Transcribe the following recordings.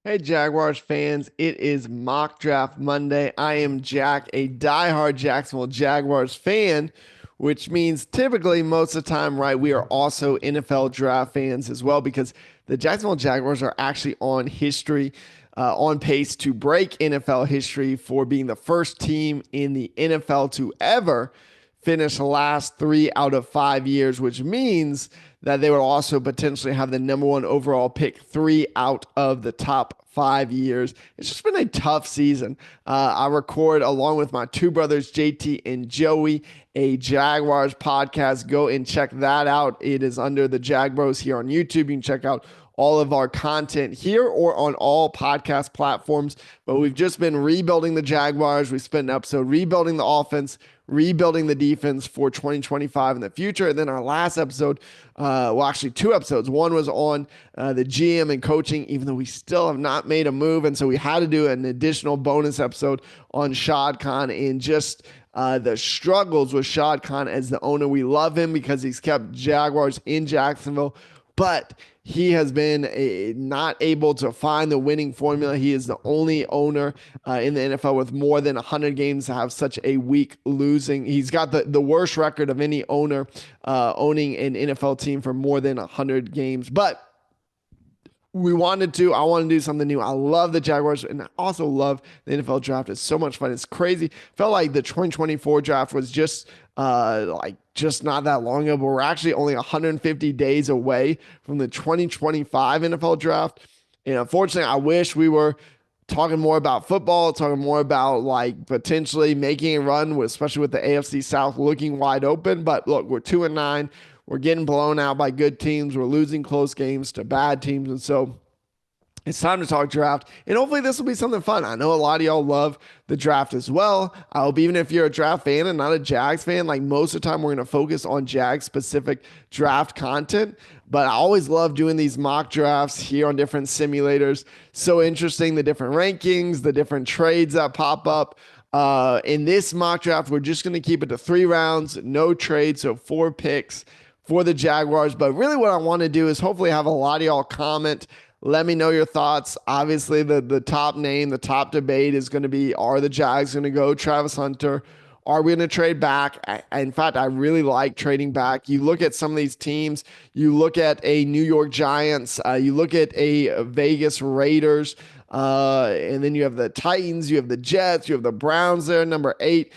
Hey, Jaguars fans, it is Mock Draft Monday. I am Jack, a diehard Jacksonville Jaguars fan, which means typically most of the time, right, we are also NFL draft fans as well because the Jacksonville Jaguars are actually on pace to break NFL history for being the first team in the NFL to ever finish the last 3 out of 5 years, which means that they will also potentially have the number one overall pick 3 out of the top 5 years. It's just been a tough season. I record along with my two brothers, JT and Joey, a Jaguars podcast. Go and check that out. It is under the Jag Bros here on YouTube. You can check out all of our content here or on all podcast platforms. But we've just been rebuilding the Jaguars. We spent an episode rebuilding the offense, rebuilding the defense for 2025 in the future. And then our last episode, actually 2 episodes. One was on the GM and coaching, even though we still have not made a move. And so we had to do an additional bonus episode on Shad Khan and just the struggles with Shad Khan as the owner. We love him because he's kept Jaguars in Jacksonville, but he has been not able to find the winning formula. He is the only owner in the NFL with more than 100 games to have such a weak losing. He's got the worst record of any owner owning an NFL team for more than 100 games. But I want to do something new. I love the Jaguars and I also love the NFL draft. It's so much fun. It's crazy. Felt like the 2024 draft was just not that long ago, but we're actually only 150 days away from the 2025 NFL draft. And unfortunately, I wish we were talking more about football, talking more about like potentially making a run, especially with the AFC South looking wide open. But look, we're 2-9. We're getting blown out by good teams. We're losing close games to bad teams. And so it's time to talk draft. And hopefully this will be something fun. I know a lot of y'all love the draft as well. I hope even if you're a draft fan and not a Jags fan, like most of the time we're going to focus on Jags specific draft content. But I always love doing these mock drafts here on different simulators. So interesting, the different rankings, the different trades that pop up. In this mock draft, we're just going to keep it to 3 rounds, no trades, so 4 picks for the Jaguars. But really what I want to do is hopefully have a lot of y'all comment. Let me know your thoughts. Obviously, the top name, the top debate is going to be, are the Jags going to go Travis Hunter? Are we going to trade back? In fact, I really like trading back. You look at some of these teams. You look at a New York Giants. You look at a Vegas Raiders. And then you have the Titans, you have the Jets, you have the Browns there, number 8.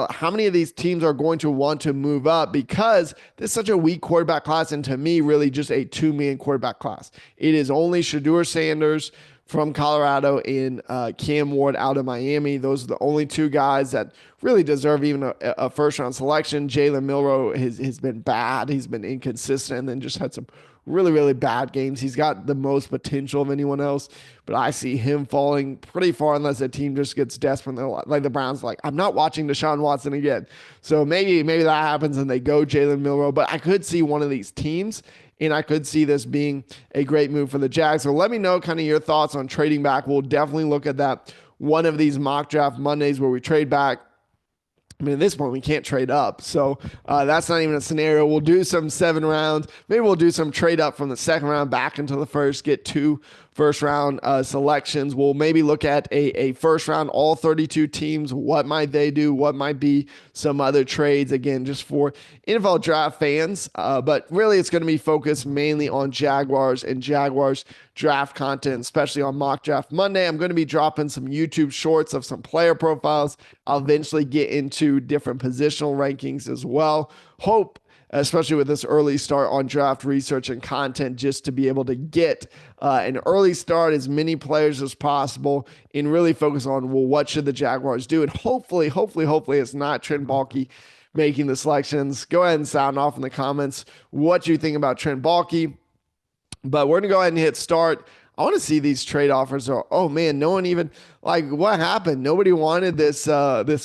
How many of these teams are going to want to move up because this is such a weak quarterback class, and to me, really just a two-man quarterback class. It is only Shedeur Sanders from Colorado and Cam Ward out of Miami. Those are the only two guys that really deserve even a first-round selection. Jalen Milroe has been bad. He's been inconsistent and then just had some really, really bad games. He's got the most potential of anyone else, but I see him falling pretty far unless a team just gets desperate. Like the Browns, like, I'm not watching Deshaun Watson again. So maybe that happens and they go Jalen Milroe, but I could see one of these teams and I could see this being a great move for the Jags. So let me know kind of your thoughts on trading back. We'll definitely look at that one of these mock draft Mondays where we trade back. I mean, at this point, we can't trade up. So that's not even a scenario. We'll do some 7 rounds. Maybe we'll do some trade up from the second round back into the first, get 2 first round selections. We'll maybe look at a first round, all 32 teams. What might they do? What might be some other trades? Again, just for NFL draft fans. But really, it's going to be focused mainly on Jaguars and Jaguars draft content, especially on Mock Draft Monday. I'm going to be dropping some YouTube shorts of some player profiles. I'll eventually get into different positional rankings as well. Hope, especially with this early start on draft research and content, just to be able to get an early start, as many players as possible, and really focus on, well, what should the Jaguars do? And hopefully, it's not Trent Baalke making the selections. Go ahead and sound off in the comments what you think about Trent Baalke. But we're going to go ahead and hit start. I want to see these trade offers. Oh man, no one even, like, what happened? Nobody wanted this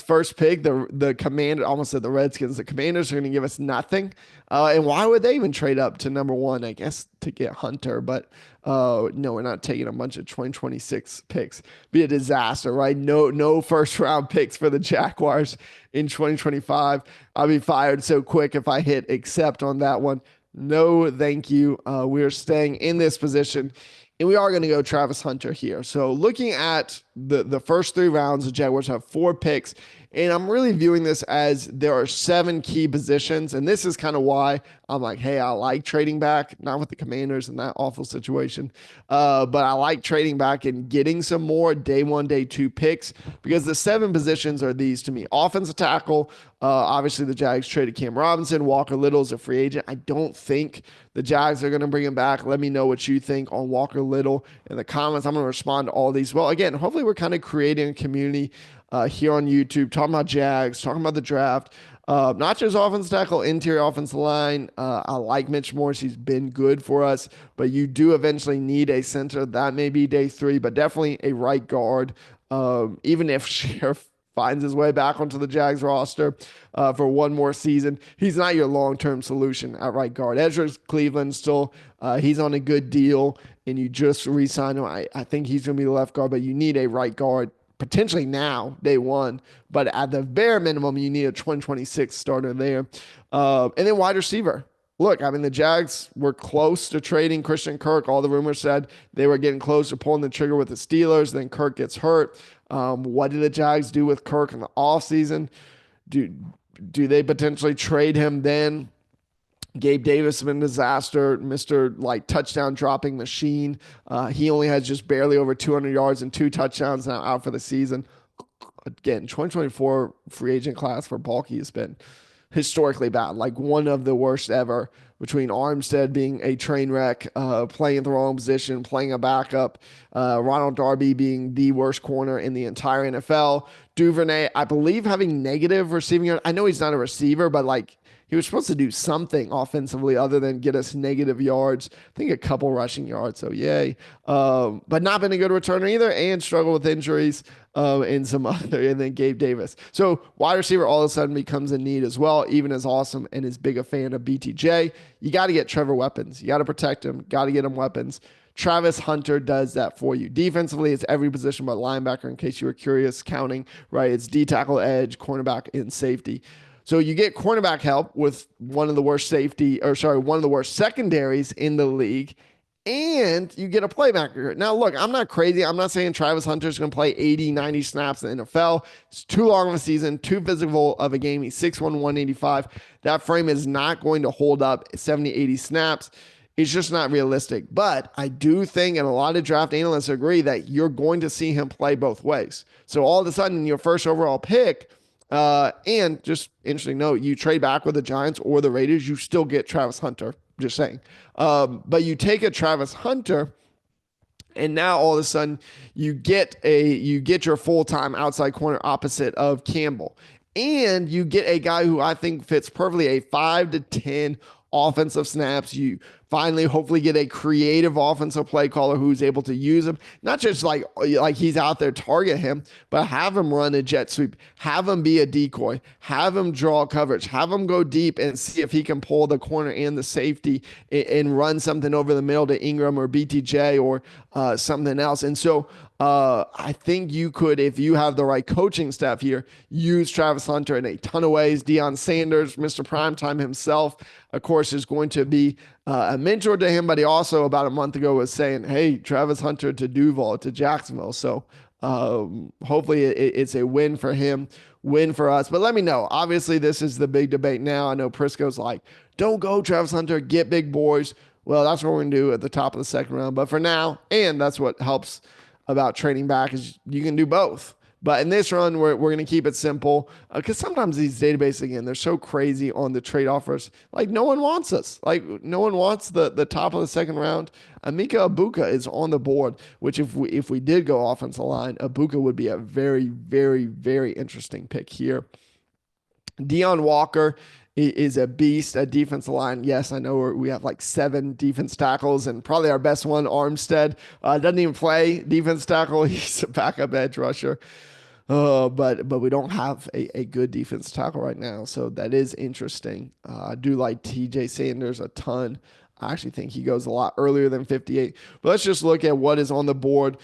first pick. The Commander, almost said the Redskins. The Commanders are going to give us nothing. And why would they even trade up to number 1? I guess to get Hunter, but no, we're not taking a bunch of 2026 picks. Be a disaster, right? No first round picks for the Jaguars in 2025. I'll be fired so quick if I hit accept on that one. No, thank you. We're staying in this position And we are going to go Travis Hunter here. So looking at the first three rounds, the Jaguars have 4 picks. And I'm really viewing this as there are 7 key positions. And this is kind of why I'm like, hey, I like trading back, not with the Commanders in that awful situation. But I like trading back and getting some more day one, day two picks because the 7 positions are these to me. Offensive tackle, obviously the Jags traded Cam Robinson. Walker Little's a free agent. I don't think the Jags are going to bring him back. Let me know what you think on Walker Little in the comments. I'm going to respond to all these. Well, again, hopefully we're kind of creating a community here on YouTube, talking about Jags, talking about the draft. Not just offensive tackle, interior offensive line. I like Mitch Morse. He's been good for us, but you do eventually need a center. That may be day 3, but definitely a right guard. Even if Sheriff finds his way back onto the Jags roster for one more season, he's not your long-term solution at right guard. Ezra Cleveland still, he's on a good deal, and you just re-sign him. I think he's going to be the left guard, but you need a right guard potentially now, day one, but at the bare minimum, you need a 2026 starter there. And then wide receiver. Look, I mean, the Jags were close to trading Christian Kirk. All the rumors said they were getting close to pulling the trigger with the Steelers. Then Kirk gets hurt. What did the Jags do with Kirk in the offseason? Do they potentially trade him then? Gabe Davis has been a disaster, Mr. like touchdown dropping machine. He only has just barely over 200 yards and 2 touchdowns now out for the season. Again, 2024 free agent class for Balky has been historically bad, like one of the worst ever, between Armstead being a train wreck, playing at the wrong position, playing a backup, Ronald Darby being the worst corner in the entire NFL. Duvernay, I believe, having negative receiving yards. I know he's not a receiver, but like he was supposed to do something offensively other than get us negative yards. I think a couple rushing yards, so yay. But not been a good returner either, and struggled with injuries and some other, and then Gabe Davis. So wide receiver all of a sudden becomes a need as well, even as awesome and as big a fan of BTJ. You got to get Trevor weapons. You got to protect him. Got to get him weapons. Travis Hunter does that for you. Defensively, it's every position but linebacker, in case you were curious, counting, right? It's D tackle, edge, cornerback, and safety. So you get cornerback help with one of the worst secondaries in the league, and you get a playmaker. Now, look, I'm not crazy. I'm not saying Travis Hunter's going to play 80, 90 snaps in the NFL. It's too long of a season, too physical of a game. He's 6'1", 185. That frame is not going to hold up 70, 80 snaps. It's just not realistic. But I do think, and a lot of draft analysts agree, that you're going to see him play both ways. So all of a sudden, your first overall pick, and just interesting note, you trade back with the Giants or the Raiders, you still get Travis Hunter. Just saying. But you take a Travis Hunter, and now all of a sudden you get your full-time outside corner opposite of Campbell. And you get a guy who I think fits perfectly a 5 to 10 offensive snaps. You finally hopefully get a creative offensive play caller who's able to use him, not just like he's out there target him, but have him run a jet sweep, have him be a decoy, have him draw coverage, have him go deep and see if he can pull the corner and the safety and run something over the middle to Ingram or BTJ or something else. And so I think you could, if you have the right coaching staff here, use Travis Hunter in a ton of ways. Deion Sanders, Mr. Primetime himself, of course, is going to be a mentor to him, but he also about a month ago was saying, hey, Travis Hunter to Duval, to Jacksonville. So hopefully it's a win for him, win for us. But let me know. Obviously, this is the big debate now. I know Prisco's like, don't go Travis Hunter, get big boys. Well, that's what we're going to do at the top of the second round. But for now, and that's what helps about trading back, is you can do both. But in this run, we're going to keep it simple because sometimes these databases, again, they're so crazy on the trade offers. Like, no one wants us. Like, no one wants the top of the second round. Amika Ibuka is on the board, which if we did go offensive line, Ibuka would be a very, very, very interesting pick here. Deion Walker is a beast at defensive line. Yes, I know we have like 7 defense tackles, and probably our best one, Armstead, doesn't even play defense tackle. He's a backup edge rusher. But we don't have a good defense tackle right now, so that is interesting. I do like TJ Sanders a ton. I actually think he goes a lot earlier than 58. But let's just look at what is on the board.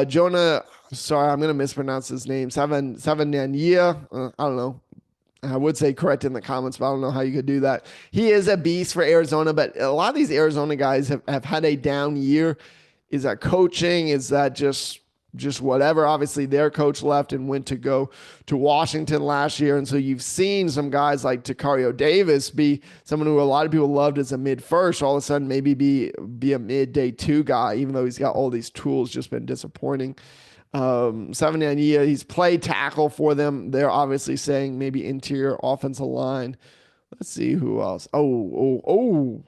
Jonah, sorry, I'm going to mispronounce his name. Savaniya. I don't know. I would say correct in the comments, but I don't know how you could do that. He is a beast for Arizona, but a lot of these Arizona guys have had a down year. Is that coaching? Is that just whatever? Obviously, their coach left and went to go to Washington last year, and so you've seen some guys like Takario Davis be someone who a lot of people loved as a mid first, all of a sudden maybe be a mid day two guy, even though he's got all these tools. Just been disappointing. 79 year, he's played tackle for them. They're obviously saying maybe interior offensive line. Let's see who else. Oh.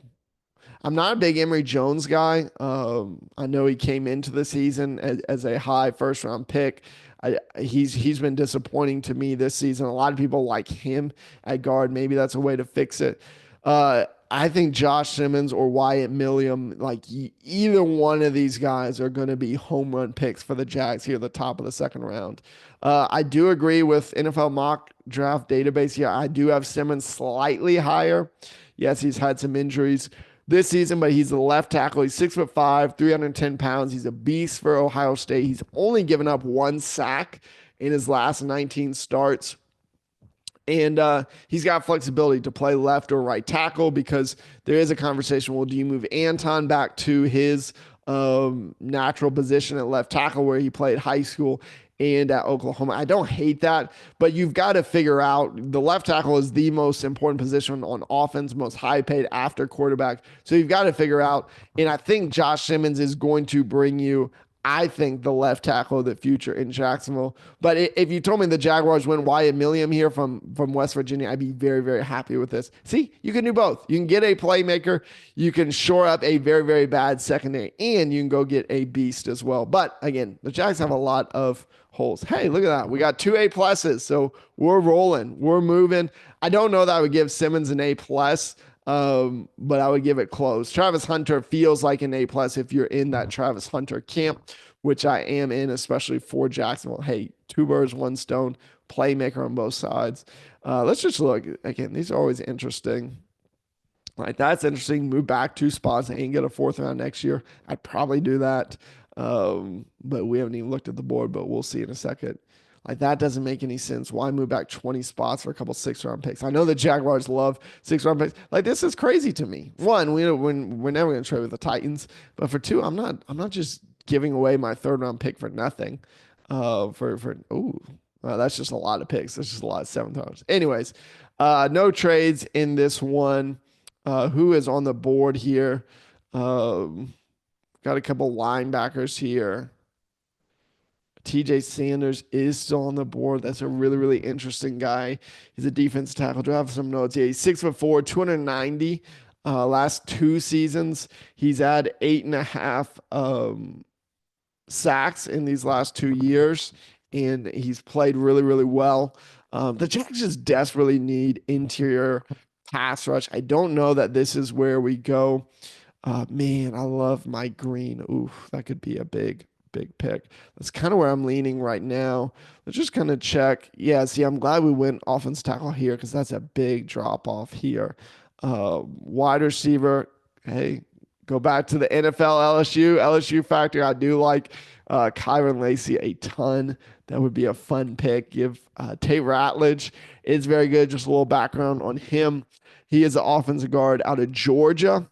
I'm not a big Emory Jones guy. I know he came into the season as a high first round pick. He's been disappointing to me this season. A lot of people like him at guard. Maybe that's a way to fix it. I think Josh Simmons or Wyatt Milliam, like either one of these guys are going to be home run picks for the Jags here at the top of the second round. I do agree with NFL mock draft database. Yeah, I do have Simmons slightly higher. Yes, he's had some injuries this season, but he's the left tackle. He's 6'5", 310 pounds. He's a beast for Ohio State. He's only given up 1 sack in his last 19 starts. And he's got flexibility to play left or right tackle because there is a conversation. Well, do you move Anton back to his natural position at left tackle where he played high school and at Oklahoma? I don't hate that, but you've got to figure out the left tackle is the most important position on offense, most high paid after quarterback. So you've got to figure out, and I think Josh Simmons is going to bring you, I think, the left tackle of the future in Jacksonville. But if you told me the Jaguars win Wyatt Milliam here from West Virginia, I'd be very, very happy with this. See, you can do both. You can get a playmaker, you can shore up a very, very bad secondary, and you can go get a beast as well. But again, the Jags have a lot of holes. Hey, look at that. We got 2 A+, so we're rolling. We're moving. I don't know that I would give Simmons an A+, but I would give it close. Travis Hunter feels like an A+ if you're in that Travis Hunter camp, which I am in, especially for Jacksonville. Hey, 2 birds, 1 stone, playmaker on both sides. Let's just look. Again, these are always interesting. Like, that's interesting. Move back 2 spots and get a 4th round next year. I'd probably do that. But we haven't even looked at the board, but we'll see in a second. Like, that doesn't make any sense. Why move back 20 spots for a couple 6th-round picks? I know the Jaguars love 6th-round picks. Like, this is crazy to me. One, we're never going to trade with the Titans, but for 2, I'm not just giving away my 3rd-round pick for nothing. That's just a lot of picks. That's just a lot of 7th-rounders. Anyways, no trades in this one. Who is on the board here? Got a couple linebackers here. TJ Sanders is still on the board. That's a really, really interesting guy. He's a defense tackle. Do I have some notes? Yeah, he's 6'4", 290. Last 2 seasons, he's had 8.5 sacks in these last 2 years, and he's played really, really well. The Jags just desperately need interior pass rush. I don't know that this is where we go. Man, I love Mike Green. Oof, that could be a big pick. That's kind of where I'm leaning right now. Let's just kind of check. Yeah, see, I'm glad we went offense tackle here because that's a big drop off here. Wide receiver, hey, go back to the NFL LSU factor. I do like Kyron Lacy a ton. That would be a fun pick. Give Tate Ratledge is very good. Just a little background on him. He is an offensive guard out of Georgia.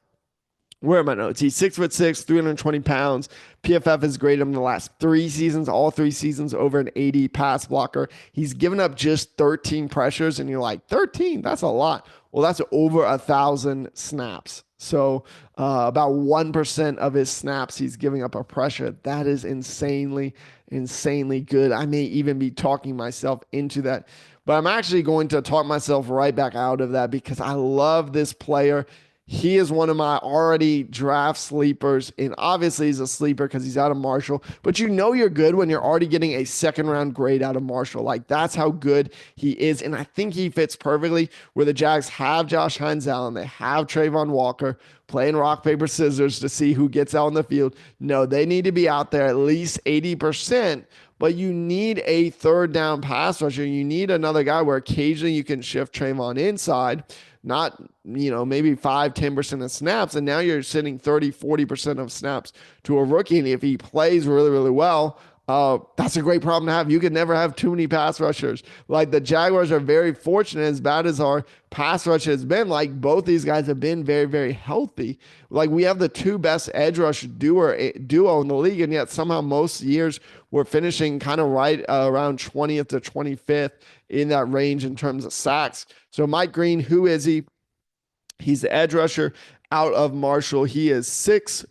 Where are my notes? He's 6'6", 320 pounds. PFF has graded him the last 3 seasons, all 3 seasons over an 80 pass blocker. He's given up just 13 pressures, and you're like, 13? That's a lot. Well, that's over 1,000 snaps. So about 1% of his snaps, he's giving up a pressure. That is insanely good. I may even be talking myself into that. But I'm actually going to talk myself right back out of that because I love this player. He is one of my already draft sleepers, and obviously he's a sleeper because he's out of Marshall. But you know you're good when you're already getting a 2nd-round grade out of Marshall. Like, that's how good he is, and I think he fits perfectly where the Jags have Josh Hines Allen. They have Trayvon Walker playing rock, paper, scissors to see who gets out on the field. No, they need to be out there at least 80%, but you need a 3rd down pass rusher. You need another guy where occasionally you can shift Trayvon inside. Not, maybe 5-10% of snaps, and now you're sitting 30-40% of snaps to a rookie. And if he plays really, really well, That's a great problem to have. You can never have too many pass rushers. Like the Jaguars are very fortunate, as bad as our pass rush has been. Like both these guys have been very, very healthy. Like we have the two best edge rush duo in the league, and yet somehow most years we're finishing kind of right around 20th to 25th in that range in terms of sacks. So Mike Green, who is he? He's the edge rusher out of Marshall. He is 6'4",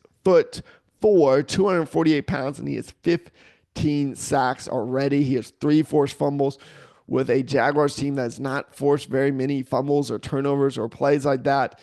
248 pounds, and he is 15 sacks already. He has 3 forced fumbles with a Jaguars team that's not forced very many fumbles or turnovers or plays like that.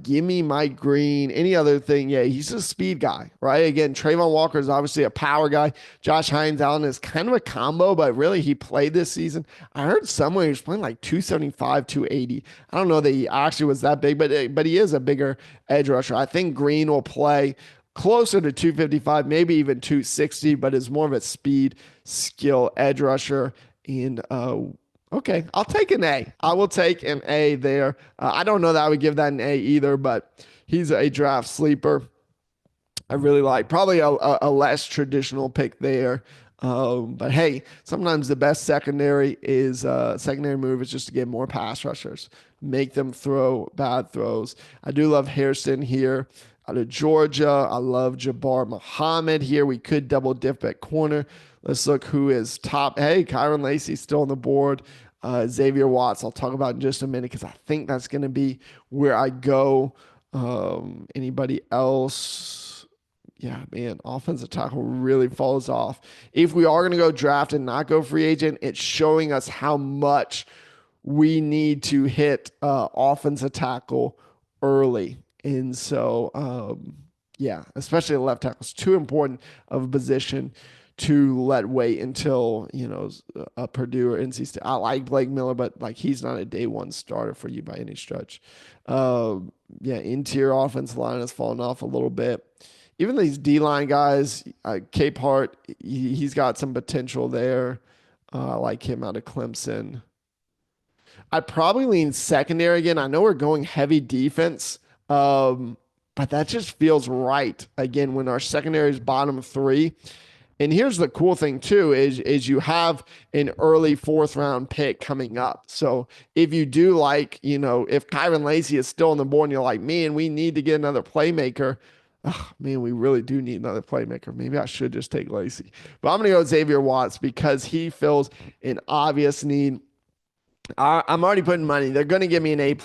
Give me Mike Green. Any other thing? Yeah, he's a speed guy, right? Again, Trayvon Walker is obviously a power guy. Josh Hines Allen is kind of a combo, but really he played this season. I heard somewhere he was playing like 275, 280. I don't know that he actually was that big, but he is a bigger edge rusher. I think Green will play closer to 255, maybe even 260, but is more of a speed skill edge rusher. And okay, I'll take an A. I will take an A there. I don't know that I would give that an A either, but he's a draft sleeper. I really like probably a less traditional pick there. But hey, sometimes the best secondary move is just to get more pass rushers, make them throw bad throws. I do love Hairston here out of Georgia. I love Jabbar Muhammad here. We could double dip at corner. Let's look who is top. Hey, Kyron Lacy still on the board. Xavier Watts, I'll talk about in just a minute because I think that's going to be where I go. Anybody else? Yeah, man, offensive tackle really falls off. If we are going to go draft and not go free agent, it's showing us how much we need to hit offensive tackle early. And so, yeah, especially the left tackle is too important of a position to let wait until, a Purdue or NC State. I like Blake Miller, but like he's not a day one starter for you by any stretch. Yeah, interior offense line has fallen off a little bit. Even these D-line guys, Cape Hart, he's got some potential there. I like him out of Clemson. I'd probably lean secondary again. I know we're going heavy defense, but that just feels right. Again, when our secondary is bottom 3. And here's the cool thing too, is you have an early 4th round pick coming up. So if you do like, if Kyron Lacy is still on the board and you're like, man, we need to get another playmaker. Oh, man, we really do need another playmaker. Maybe I should just take Lacy. But I'm going to go Xavier Watts because he fills an obvious need. I'm already putting money. They're going to give me an A+.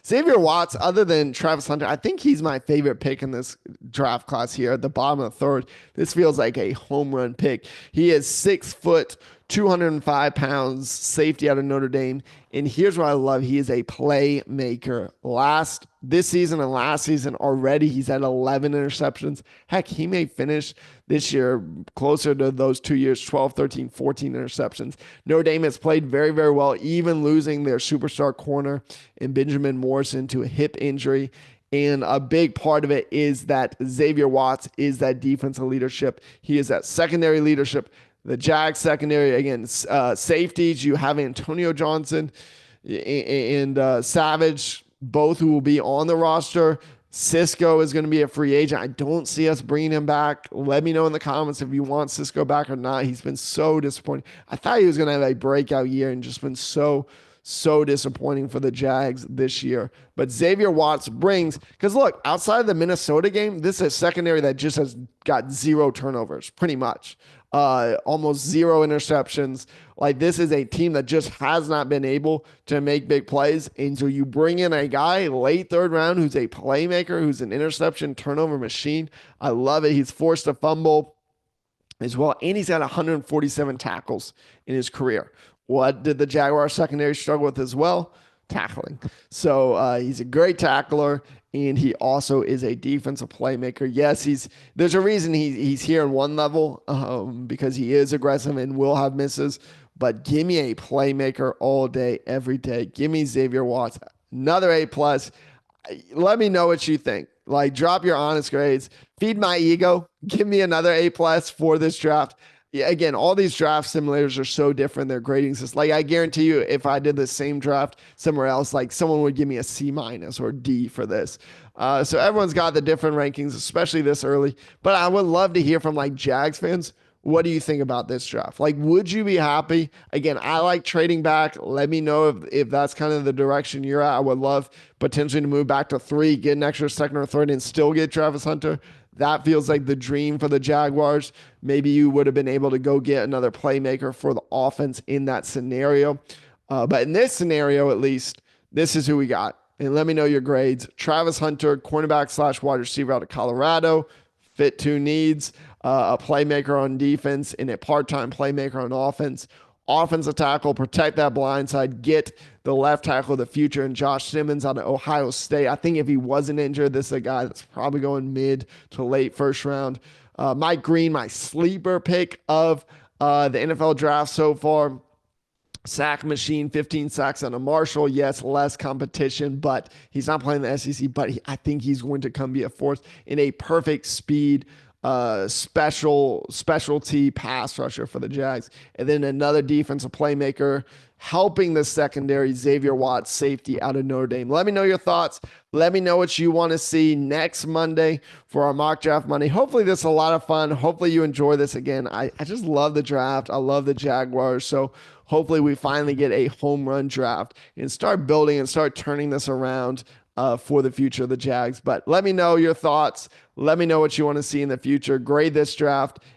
Xavier Watts, other than Travis Hunter, I think he's my favorite pick in this draft class here at the bottom of the 3rd. This feels like a home run pick. He is 6 foot, 205 pounds, safety out of Notre Dame. And here's what I love. He is a playmaker. This season and last season already, he's had 11 interceptions. Heck, he may finish this year closer to those 2 years, 12, 13, 14 interceptions. Notre Dame has played very, very well, even losing their superstar corner in Benjamin Morrison to a hip injury. And a big part of it is that Xavier Watts is that defensive leadership. He is that secondary leadership. The Jags secondary, again, safeties, you have Antonio Johnson and Savage, both who will be on the roster. Cisco is going to be a free agent. I don't see us bringing him back. Let me know in the comments if you want Cisco back or not. He's been so disappointing. I thought he was going to have a breakout year and just been so disappointing for the Jags this year. But Xavier Watts brings, because look, outside of the Minnesota game, this is a secondary that just has got 0 turnovers, pretty much. Almost 0 interceptions. Like this is a team that just has not been able to make big plays. And so you bring in a guy late 3rd round who's a playmaker, who's an interception turnover machine. I love it. He's forced a fumble as well. And he's got 147 tackles in his career. What did the Jaguars secondary struggle with as well? Tackling. So he's a great tackler, and he also is a defensive playmaker. Yes, there's a reason he's here in one level because he is aggressive and will have misses. But give me a playmaker all day, every day. Give me Xavier Watts, another A+. Let me know what you think. Like, drop your honest grades. Feed my ego. Give me another A+ for this draft. Yeah, again, all these draft simulators are so different. Their grading system. Like, I guarantee you, if I did the same draft somewhere else, like someone would give me a C- or D for this. So everyone's got the different rankings, especially this early. But I would love to hear from like Jags fans. What do you think about this draft? Like, would you be happy? Again, I like trading back. Let me know if that's kind of the direction you're at. I would love potentially to move back to 3, get an extra second or third, and still get Travis Hunter. That feels like the dream for the Jaguars. Maybe you would have been able to go get another playmaker for the offense in that scenario. But in this scenario, at least, this is who we got. And let me know your grades. Travis Hunter, cornerback slash wide receiver out of Colorado, fit 2 needs, a playmaker on defense and a part-time playmaker on offense. Offensive tackle, protect that blind side, get the left tackle of the future, and Josh Simmons out of Ohio State. I think if he wasn't injured, this is a guy that's probably going mid to late first round. Mike Green, my sleeper pick of the NFL draft so far. Sack machine, 15 sacks on a Marshall. Yes, less competition, but he's not playing the SEC. But I think he's going to come be a force in a perfect speed, specialty pass rusher for the Jags. And then another defensive playmaker helping the secondary, Xavier Watts, safety out of Notre Dame. Let me know your thoughts. Let me know what you want to see next Monday for our mock draft Monday. Hopefully this is a lot of fun. Hopefully you enjoy this again. I just love the draft. I love the Jaguars. So hopefully we finally get a home run draft and start building and start turning this around for the future of the Jags. But let me know your thoughts. Let me know what you want to see in the future. Grade this draft